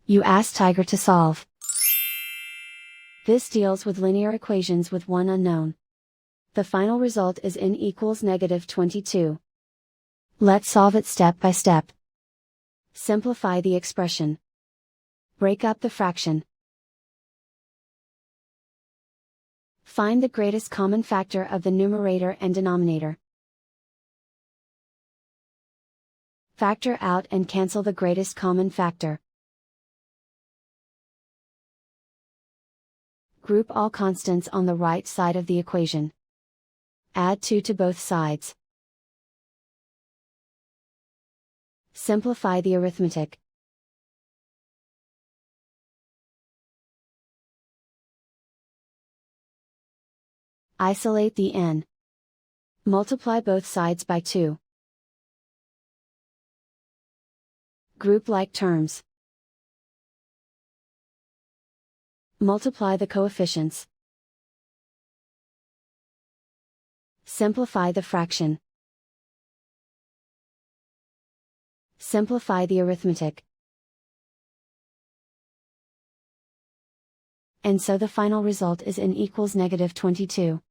You ask Tiger to solve. This deals with linear equations with one unknown. The final result is n equals -22. Let's solve it step by step. Simplify the expression. Break up the fraction. Find the greatest common factor of the numerator and denominator. Factor out and cancel the greatest common factor. Group all constants on the right side of the equation. Add 2 to both sides. Simplify the arithmetic. Isolate the n. Multiply both sides by 2. Group like terms. Multiply the coefficients. Simplify the fraction. Simplify the arithmetic. And so the final result is n equals -22.